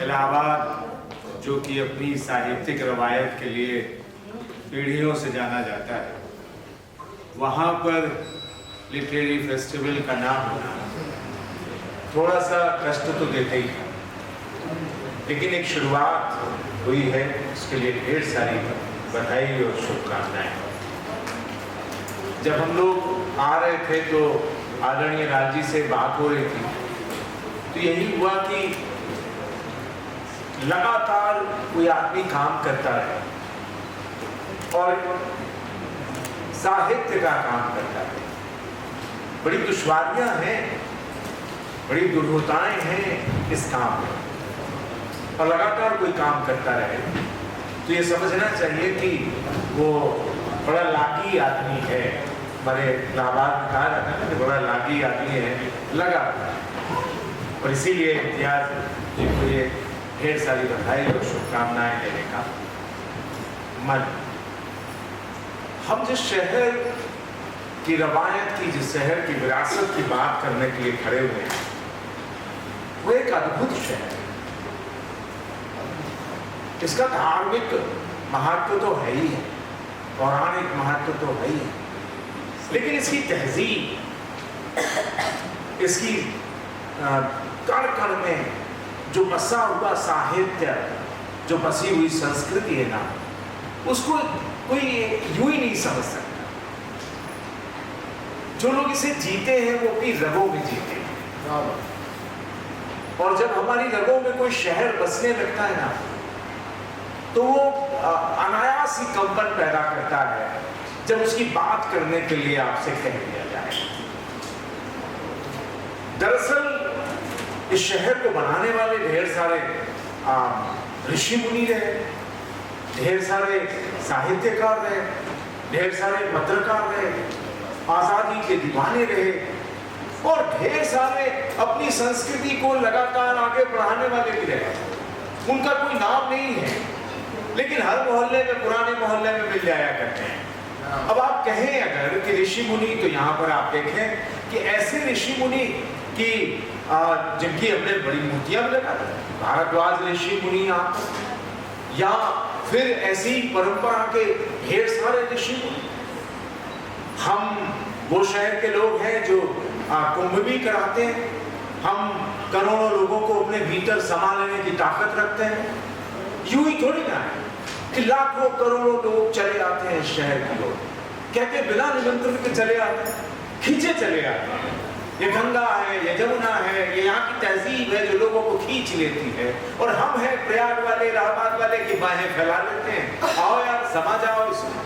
इलाहाबाद जो कि अपनी साहित्यिक रवायत के लिए पीढ़ियों से जाना जाता है, वहाँ पर लिटरेरी फेस्टिवल का नाम होना थोड़ा सा कष्ट तो देता ही था, लेकिन एक शुरुआत हुई है, उसके लिए ढेर सारी बधाई और शुभकामनाएं। जब हम लोग आ रहे थे तो आदरणीय राज जी से बात हो रही थी, तो यही हुआ कि लगातार कोई आदमी काम करता रहे और साहित्य का काम करता है। बड़ी दुश्वारियां हैं, बड़ी दुर्घटनाएं हैं इस काम में, और लगातार कोई काम करता रहे तो ये समझना चाहिए कि वो बड़ा लागी आदमी है। हमारे इलाहाबाद में कहा जाता है ना कि बड़ा लागी आदमी है, लगा, और इसीलिए इम्तियाज जी को ये ढेर सारी बधाई और शुभकामनाएं देने का मन। हम जिस शहर की रवायत की, जिस शहर की विरासत की बात करने के लिए खड़े हुए हैं, वो एक अद्भुत शहर है। इसका धार्मिक महत्व तो है ही है, पौराणिक महत्व तो है ही है, लेकिन इसकी तहजीब, इसकी कण कण में जो बसा हुआ साहित्य, जो बसी हुई संस्कृति है ना, उसको कोई यूं ही नहीं समझ सकता। जो लोग इसे जीते हैं वो अपनी रगों में जीते हैं, और जब हमारी रगों में कोई शहर बसने लगता है ना, तो वो अनायास ही कंपन पैदा करता है जब उसकी बात करने के लिए आपसे कह दिया जाए। दरअसल इस शहर को बनाने वाले ढेर सारे ऋषि मुनि रहे, ढेर सारे साहित्यकार रहे, ढेर सारे पत्रकार रहे, आजादी के दीवाने रहे, और ढेर सारे अपनी संस्कृति को लगातार आगे बढ़ाने वाले भी रहे। उनका कोई नाम नहीं है, लेकिन हर मोहल्ले में, पुराने मोहल्ले में मिल जाया करते हैं। अब आप कहें अगर कि ऋषि मुनि, तो यहाँ पर आप देखें कि ऐसे ऋषि मुनि की जिनकी हमने बड़ी मूर्तियां भी लगा दी, भारद्वाज ऋषि मुनि आप, या फिर ऐसी परंपरा के ढेर सारे ऋषि मुनि। हम वो शहर के लोग हैं जो कुंभ भी कराते हैं, हम करोड़ों लोगों को अपने भीतर समा लेने की ताकत रखते हैं। यूं ही थोड़ी ना है कि लाखों करोड़ों लोग चले आते हैं शहर के लोग, कहते बिना निमंत्रण के चले आते हैं, खींचे चले आते हैं। ये गंगा है, ये जमुना है, ये यहाँ की तहजीब है जो लोगों को खींच लेती है, और हम हैं प्रयाग वाले, इलाहाबाद वाले की बाहें फैला लेते हैं, आओ यार समा जाओ इसमें।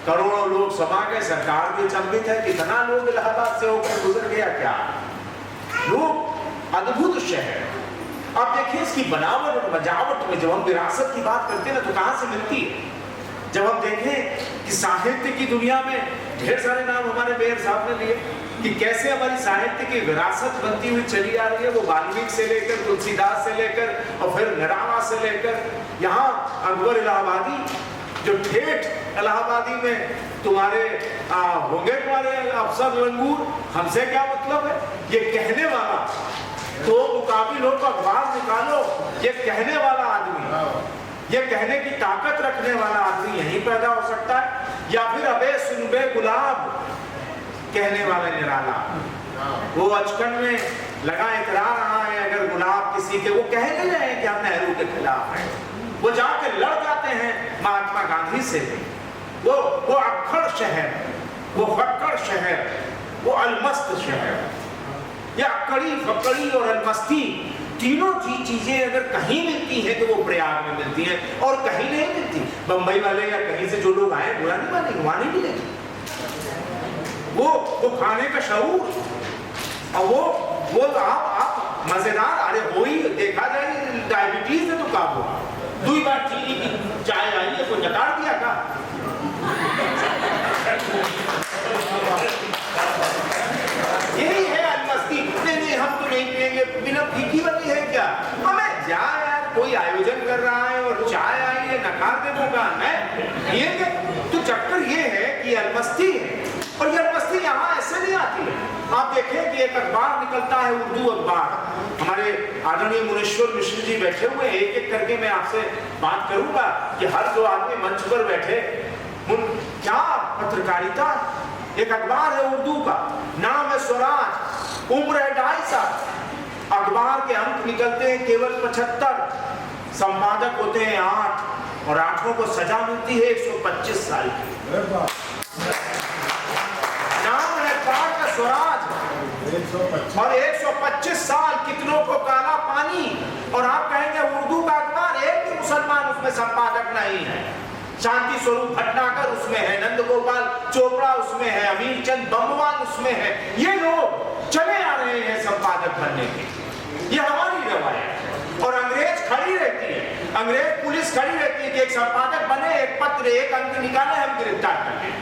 करोड़ों लोग समा गए, सरकार भी अचंभित है, कितना लोग इलाहाबाद से होकर गुजर गया। क्या लोग, अद्भुत शहर। आप देखिए इसकी बनावट और बजावट में जब हम विरासत की बात करते हैं ना, तो कहाँ से मिलती है। जब हम देखें कि साहित्य की दुनिया में ढेर सारे नाम हमारे मेयर साहब ने लिए कि कैसे हमारी साहित्य की विरासत बनती हुई चली आ रही है, वो वाल्मीकि से लेकर, तुलसीदास से लेकर, और फिर नरावा से लेकर, यहाँ अकबर इलाहाबादी, जो ठेठ इलाहाबादी में तुम्हारे होंगे तुम्हारे अफसर लंगूर, हमसे क्या मतलब है। ये कहने वाला, तो मुकाबिलों का अखबार निकालो, ये कहने वाला आदमी, ये कहने की ताकत रखने वाला आदमी यहीं पैदा हो सकता है, या फिर अबे सुनबे गुलाब कहने वाला निराला। वो बचपन में लगा इकरार रहा है, अगर गुलाब किसी के, वो कहने जाए कि हम नेहरू के खिलाफ हैं, वो जाकर लड़ जाते हैं महात्मा गांधी से। वो अक्खड़ शहर, वो फक्कड़ शहर, वो अलमस्त शहर, या अक्कड़ी, फक्कड़ी और अलमस्ती, तीनों चीजें अगर कहीं मिलती हैं तो वो प्रयाग में मिलती हैं, और कहीं नहीं मिलती। बंबई वाले या कहीं से जो लोग आए बुरा नहीं मानेंगे, वहां नहीं मिलेगी। वो खाने का शऊर, और वो आप मजेदार, अरे वो ही देखा जाए डायबिटीज है तो का हुआ, 2 बार चीनी की चाय आई है, कोई नकार दिया का। यही है अलमस्ती। नहीं, हम तो नहीं पिएंगे, बिना फीकी बनी है क्या। हमें जा यार, कोई आयोजन कर रहा है और चाय आई है, नकार दे दूंगा, पिएंगे। तो चक्कर ये है कि अलमस्ती है, और ये अलमस्ती यहाँ ऐसे नहीं आती है। आप देखें कि एक अखबार निकलता है, उर्दू अखबार। हमारे आदरणीय मुनीश्वर मिश्र जी बैठे हुए, एक एक करके मैं आपसे बात करूंगा कि हर जो आदमी मंच पर बैठे, क्या पत्रकारिता। एक अखबार है उर्दू का, नाम है स्वराज, उम्र है 2.5 साल। अखबार के अंक निकलते हैं केवल 75, संपादक होते हैं 8 और 8 को सजा मिलती है 125 साल की। नाम है अखबार का स्वराज और 125 साल, कितनों को काला पानी। और आप कहेंगे उर्दू का अखबार, एक भी मुसलमान उसमें संपादक नहीं है। शांति स्वरूप भटनागर उसमें है, नंद गोपाल चोपड़ा उसमें है, अमीर चंद बम्बवाल उसमें है। ये लोग चले आ रहे हैं संपादक बनने के, ये हमारी रवायत। और अंग्रेज खड़ी रहती है, अंग्रेज पुलिस खड़ी रहती है कि एक संपादक बने, एक पत्र, एक अंक निकाले, हम गिरफ्तार करें।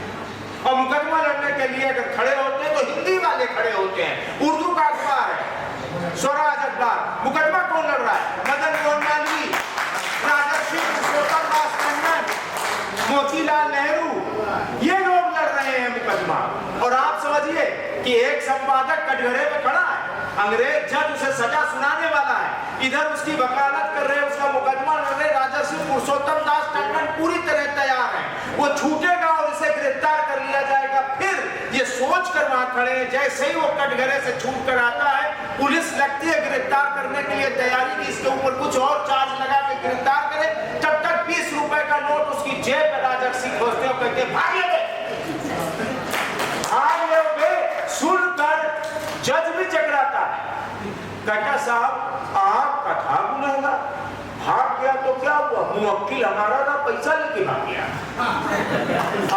और मुकदमा लड़ने के लिए अगर खड़े होते हैं तो हिंदी वाले खड़े होते हैं। उर्दू का अखबार है स्वराज अखबार, मुकदमा कौन लड़ रहा है? मदन मोहन मालवीय, राजर्षि पुरुषोत्तम दास टंडन, मोतीलाल नेहरू, ये लोग लड़ रहे हैं मुकदमा। और आप समझिए कि एक संपादक कटघरे में खड़ा है, अंग्रेज जज उसे सजा सुनाने वाला है, इधर उसकी वकालत कर रहे हैं, उसका मुकदमा लड़ रहे। राजर्षि पुरुषोत्तम दास टंडन पूरी तरह तैयार है, वो छूटेगा और इसे गिरफ्तार कर लिया जाएगा। फिर ये सोच कर वहां खड़े हैं, जैसे ही वो कटघरे से छूट कर आता है, पुलिस लगती है गिरफ्तार करने के लिए तैयारी की, इसके ऊपर कुछ और चार्ज लगा के गिरफ्तार करे। तब तक 20 रुपए का नोट उसकी जेब में राजर्षि खोजते और कहते भागिए सुनकर जज भी चकराता है, कहता साहब आपका था गुनहगार, भाग गया तो क्या हुआ, मुवक्किल हमारा ना पैसा लेके भाग गया।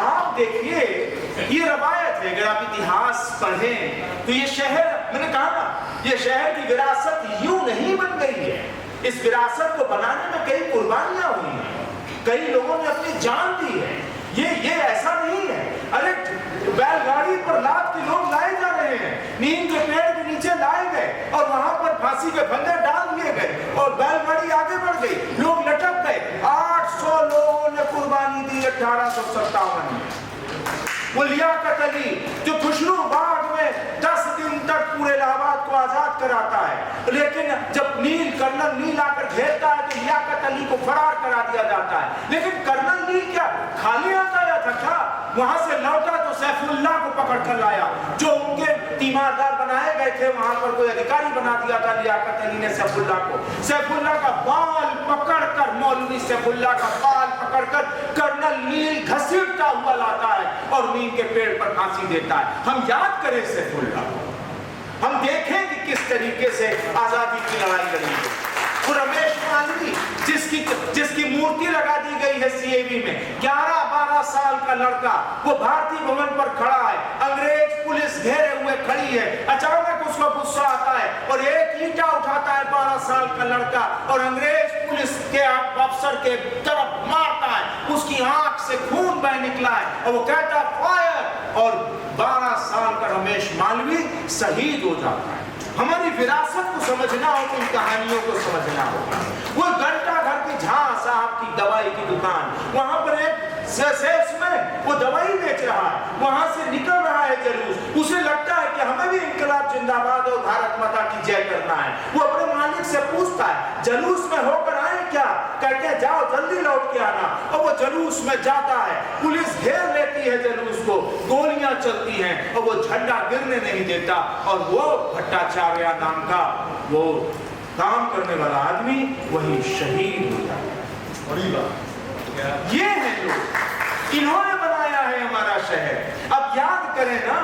आप देखिए ये रवायत है, अगर आप इतिहास पढ़ें तो ये शहर, मैंने कहा ना, ये शहर की विरासत यूं नहीं बन गई है। इस विरासत को बनाने में कई कुर्बानियां हुई हैं, कई लोगों ने अपनी जान दी है। ये ऐसा नहीं है, अरे बैलगाड़ी पर लाद के लोग लाए जा रहे हैं, नीम के पेड़ के नीचे लाए गए और वहां पर फांसी के फंदे डाल दिए गए और बैलगाड़ी आगे बढ़ गई, लोग लटक गए। 800 लोगों ने कुर्बानी दी 1857 में। वो लियाकत अली जो खुशरू बाग में 10 दिन तक पूरे इलाहाबाद को आजाद कराता है, लेकिन जब कर्नल नील आकर घेरता है तो लियाकत अली को फरार करा दिया जाता है। लेकिन कर्नल नील क्या खाली आता आया था क्या? वहां से लौटा तो सैफुल्लाह को पकड़ कर लाया, जो उनके तीमारदार बनाए गए थे, वहां पर कोई अधिकारी बना दिया था लियाकत अली ने सैफुल्लाह को। सैफुल्लाह का बाल पकड़कर, मौलवी सैफुल्लाह का बाल पकड़कर कर्नल नील घसीटता हुआ लाता है और नीम के पेड़ पर फांसी देता है। हम याद करें सैफुल्लाह को, हम देखें कि किस तरीके से आजादी की लड़ाई लड़ी है। वो रमेश मालवीय जिसकी मूर्ति लगा दी गई है सीएवी में, 11-12 साल का लड़का, वो भारतीय भवन पर खड़ा है, अंग्रेज पुलिस घेरे हुए खड़ी है, अचानक उसको गुस्सा आता है और एक ईंटा उठाता है 12 साल का लड़का और अंग्रेज पुलिस के अफसर के तरफ मारता है, उसकी आंख से खून बह निकला है और वो कहता है फायर, और 12 साल का रमेश मालवीय शहीद हो जाता है। हमारी विरासत को समझना हो तो इन कहानियों को समझना होगा। वो घंटा घर की झा साहब की दवाई की दुकान, वहां पर एक सेल्समैन वो दवाई बेच रहा है, वहां से निकल रहा है जलूस, उसे लगता है कि हमें भी इंकलाब जिंदाबाद और भारत माता की जय करना है। वो अपने मालिक से पूछता है जलूस में होकर आए क्या? कहते हैं जाओ जल्दी लौट के आना। और वो जलूस में जाता है, पुलिस घेर लेती है जलूस को, गोलियां चलती हैं और वो झंडा गिरने नहीं देता और वो भट्टाचार्य नाम का वो काम करने वाला आदमी वही शहीद हो जाता है। ये है लोग, इन्होंने बनाया है हमारा शहर। अब याद करें ना,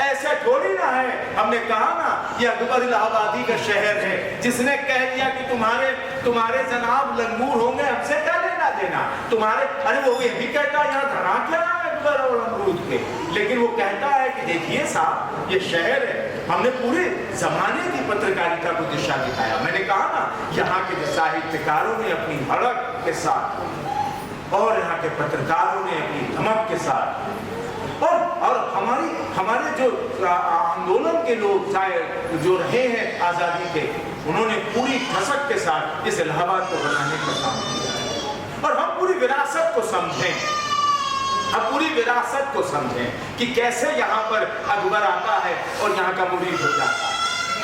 ऐसा थोड़ी ना है, हमने कहा ना ये अकबर इलाहाबादी का शहर है, जिसने कह दिया कि तुम्हारे जनाब लंगूर होंगे, हमसे क्या लेना देना तुम्हारे। अरे वो ये भी कहता है यहाँ धरा क्या अकबर और अमरूद के, लेकिन वो कहता है कि देखिए साहब ये शहर है, हमने पूरे जमाने की पत्रकारिता को दिशा दिखाया। मैंने कहा ना यहाँ के साहित्यकारों ने अपनी धड़क के साथ और यहाँ के पत्रकारों ने अपनी धमक के साथ और हमारे जो आंदोलन के लोग जो रहे हैं आजादी के, उन्होंने पूरी धसक के साथ इस इलाहाबाद को बनाने का काम किया और हम पूरी विरासत को समझें। हम पूरी विरासत को समझें कि कैसे यहाँ पर अकबर आता है और यहाँ का मुरीद हो जाता है।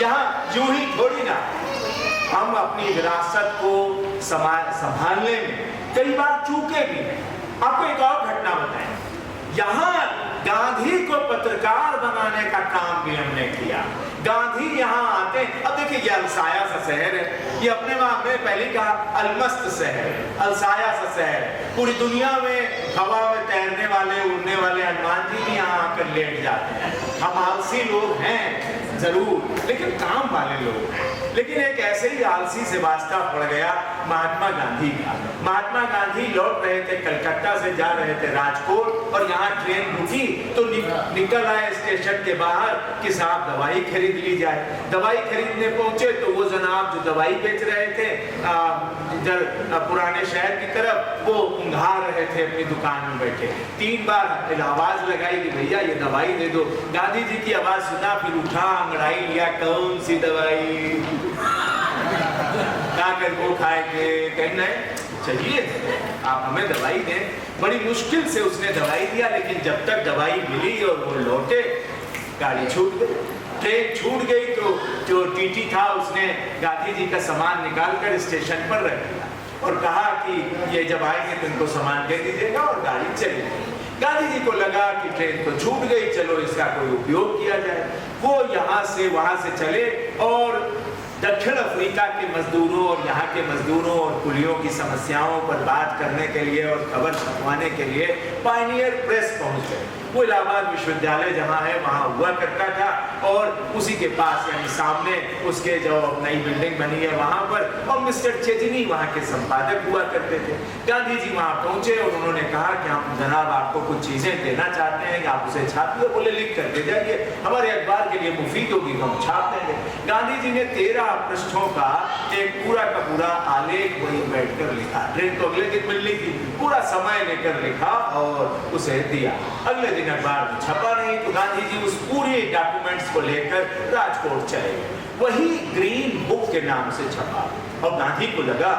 यहाँ यूं ही थोड़ी ना, हम अपनी विरासत को संभालने में कई बार चूके भी हैं। आपको एक और घटना बताएं, यहाँ गांधी को पत्रकार बनाने का काम भी हमने किया। गांधी यहाँ आते, अब देखिए ये अलसाया सा शहर है, ये अपने वहां में पहले कहा अलमस्त शहर, अलसाया सा शहर। पूरी दुनिया में हवा में तैरने वाले, उड़ने वाले हनुमान जी भी यहाँ आकर लेट जाते हैं। हम आलसी लोग हैं जरूर, लेकिन काम वाले लोग हैं। लेकिन एक ऐसे ही आलसी से वास्ता पड़ गया महात्मा गांधी का। महात्मा गांधी लौट रहे थे, कलकत्ता से जा रहे थे राजकोट, और यहाँ ट्रेन रुकी तो निकल आए स्टेशन के बाहर कि साहब दवाई खरीद ली जाए। दवाई खरीदने पहुंचे तो वो जनाब जो दवाई बेच रहे थे इधर पुराने शहर की तरफ, वो उंघा रहे थे अपनी दुकान में बैठे। 3 बार आवाज लगाई कि भैया ये दवाई दे दो। गांधी जी की आवाज सुना, फिर उठा, अंगड़ाई लिया, कौन सी दवाई कर वो खाएंगे, कहीं नहीं चाहिए आप हमें दवाई दें। बड़ी मुश्किल से उसने दवाई दिया, लेकिन जब तक दवाई मिली और वो लौटे गाड़ी छूट गई, ट्रेन छूट गई। तो जो टीटी था उसने गांधी जी का सामान निकाल कर स्टेशन पर रख दिया और कहा कि ये जब आएंगे तो इनको सामान दे दीजिएगा, और गाड़ी चली गई। गांधी जी को लगा कि ट्रेन तो छूट गई, चलो इसका कोई उपयोग किया जाए। वो यहाँ से वहां से चले और दक्षिण अफ्रीका के मजदूरों और यहाँ के मजदूरों और कुलियों की समस्याओं पर बात करने के लिए और खबर छपवाने के लिए पायनियर प्रेस पहुंच गए। वो इलाहाबाद विश्वविद्यालय जहाँ है वहाँ हुआ करता था, और उसी के पास यानी सामने उसके जो नई बिल्डिंग बनी है वहाँ पर, और मिस्टर चेजनी वहाँ के संपादक हुआ करते थे। गांधी जी वहाँ पहुंचे और उन्होंने कहा कि हम जनाब आपको कुछ चीजें देना चाहते हैं कि आप उसे छापिए। बोले लिख कर दे जाइए, हमारे अखबार के लिए मुफीद होगी, हम छाप देंगे। गांधी जी ने 13 पृष्ठों का एक पूरा का पूरा आलेख वहीं बैठकर लिखा। ट्रेन तो अगले दिन मिलनी थी, पूरा समय लेकर लिखा और उसे दिया। अगले दिन अखबार में छपा नहीं, तो गांधी जी उस पूरे डॉक्यूमेंट्स को लेकर राजकोट चले गए। वही ग्रीन बुक के नाम से छपा, और गांधी को लगा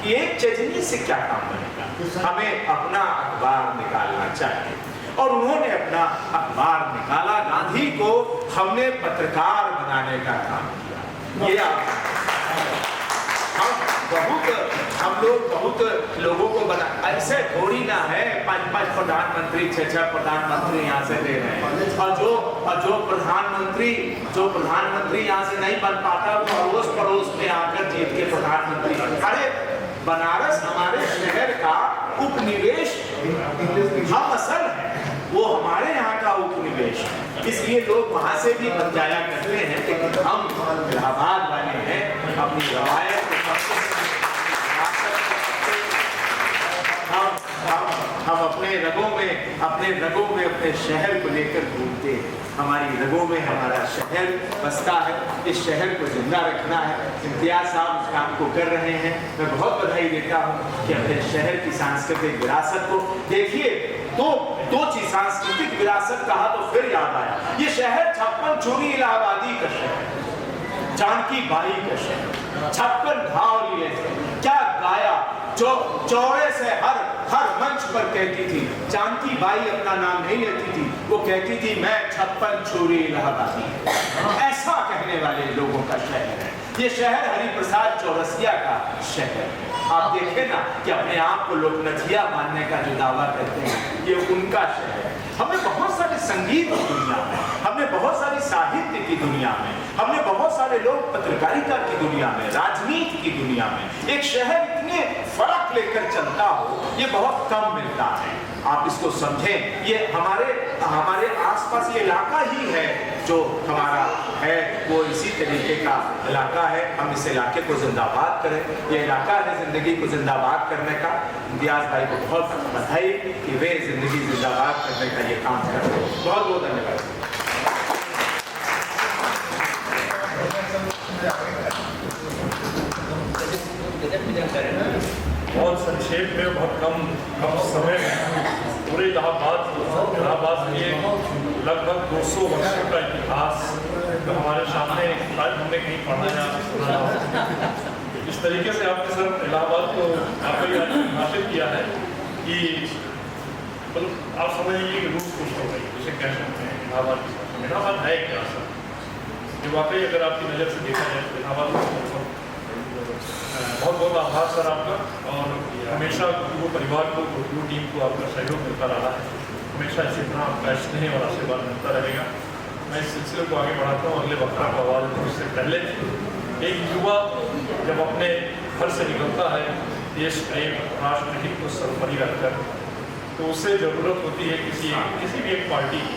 कि एक चेजनी से क्या काम बनेगा, हमें अपना अखबार निकालना चाहिए। और उन्होंने अपना अखबार निकाला। गांधी को हमने पत्रकार बनाने का काम किया। ये हम लोग बहुत लोगों को बना, ऐसे थोड़ी ना है 5-5 प्रधानमंत्री 6-6 प्रधानमंत्री यहाँ से दे रहे हैं, और जो प्रधानमंत्री यहाँ से नहीं बन पाता वो पड़ोस में आकर जीत के प्रधानमंत्री। अरे बनारस हमारे शहर का उपनिवेश, हम असल है, वो हमारे यहाँ का उपनिवेश है, इसलिए लोग वहां से भी बन जाया करते हैं। लेकिन हम इलाहाबाद वाले हैं, अपनी रवायत हम अपने रगों में अपने शहर को लेकर घूमते हैं। हमारी रगों में हमारा शहर बसता है, इस शहर को जिंदा रखना है। इम्तियाज साहब इस काम को कर रहे हैं, मैं बहुत बधाई देता हूँ कि अपने शहर की सांस्कृतिक विरासत को देखिए। दो चीज, सांस्कृतिक विरासत कहा तो फिर याद आया, ये शहर 56 चोरी इलाहाबादी का शहर, जानकी बाई का शहर, 56 घाव लिए थे। क्या गाया, जो चौड़े से हर मंच पर कहती थी। जानकी बाई अपना नाम नहीं लेती थी, वो कहती थी मैं 56 चोरी इलाहाबादी। ऐसा कहने वाले लोगों का शहर है ये शहर, हरिप्रसाद चौरसिया का शहर है। आप देखें ना कि अपने आप को लोग नथिया मानने का जो दावा करते हैं, ये उनका शहर है। हमने बहुत सारे संगीत की दुनिया में, हमने बहुत सारी साहित्य की दुनिया में, हमने बहुत सारे लोग पत्रकारिता की दुनिया में, राजनीति की दुनिया में, एक शहर इतने फर्क लेकर चलता हो, ये बहुत कम मिलता है। आप इसको समझें, ये हमारे आसपास ये इलाका ही है जो हमारा है, वो इसी तरीके का इलाका है। हम इस इलाके को जिंदाबाद करें, ये इलाका है जिंदगी को जिंदाबाद करने का। इम्तियाज भाई को बहुत बधाई कि वे जिंदगी जिंदाबाद करने का ये काम कर रहे हैं। बहुत बहुत धन्यवाद। बहुत संक्षेप में, बहुत कम समय में पूरे इलाहाबाद के लगभग 200 वर्षों का इतिहास तो हमारे सामने हमने कहीं पढ़ा या सुना। इस तरीके से आपने सर इलाहाबाद को आपने परिभाषित किया है कि मतलब आप समझ लीजिए कि रूप कुछ हो गई, जिसे कह सकते हैं इलाहाबाद की भाषा में। इलाहाबाद है क्या सर? ये वाकई अगर आपकी नज़र से देखा जाए तो इलाहाबाद बहुत बहुत आभार सर आपका, और हमेशा गुफ्तगू परिवार को, गुफ्तगू टीम को आपका सहयोग मिलता रहा है, हमेशा इसी तरह आपका स्नेह और आशीर्वाद मिलता रहेगा। मैं इस सिलसिले को आगे बढ़ाता हूँ। अगले वक्ता का आवाज़ देने से पहले एक युवा जब अपने घर से निकलता है देश प्रेम, राष्ट्र हित को सर्वोपरि रखकर, तो उसे ज़रूरत होती है किसी भी एक पार्टी की,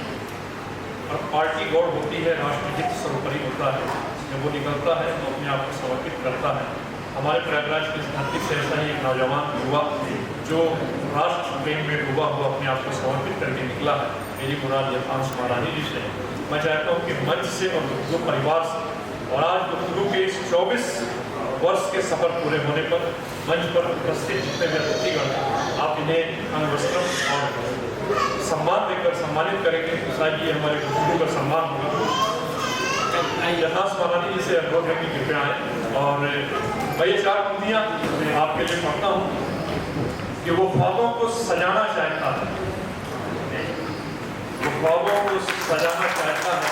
और पार्टी गौड़ होती है, राष्ट्र हित सर्वोपरि होता है। जब वो निकलता है तो अपने आप को समर्पित करता है। हमारे प्रयागराज की इस धरती से ऐसा ही एक नौजवान युवा जो राष्ट्र प्रेम में डूबा हुआ अपने आप को समर्पित करके निकला है, मेरी मुराद यथांश महारानी जी से। मैं चाहता हूँ कि मंच से और गुफ्तगू परिवार से, और आज गुफ्तगू के इस 24 वर्ष के सफर पूरे होने पर मंच पर उपस्थित जितने भी अतिथिगण, आप इन्हें अंगवस्त्रम और सम्मान देकर सम्मानित करेंगे। तो शायद ये हमारे गुफ्तगू का सम्मान होगा। यथांश महारानी जी से अनुरोध है कि कृपया आए, और मैं ये 4 पंक्तियाँ आपके लिए पढ़ता हूँ कि वो ख्वाबों को सजाना चाहता है, वो ख्वाबों को सजाना चाहता है,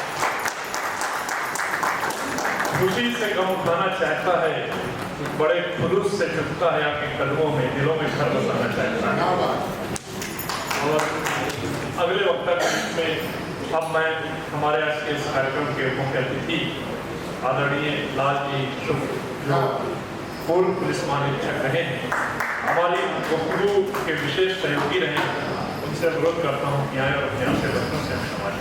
खुशी से गम उठाना चाहता है, बड़े खुलूस से चुपता है आपके कदमों में, दिलों में घर बसाना चाहता है। और अगले वक्ता के बीच में अब मैं हमारे आज के इस कार्यक्रम के मुख्य अतिथि आदरणीय लाल जी शुभ, जो पूर्व पुलिस महानिरीक्षक रहे हैं, हमारी गुफ्तगू के विशेष सहयोगी रहे, उनसे अनुरोध करता हूँ कि आए और अपने आप से बच्चों से हमें समाज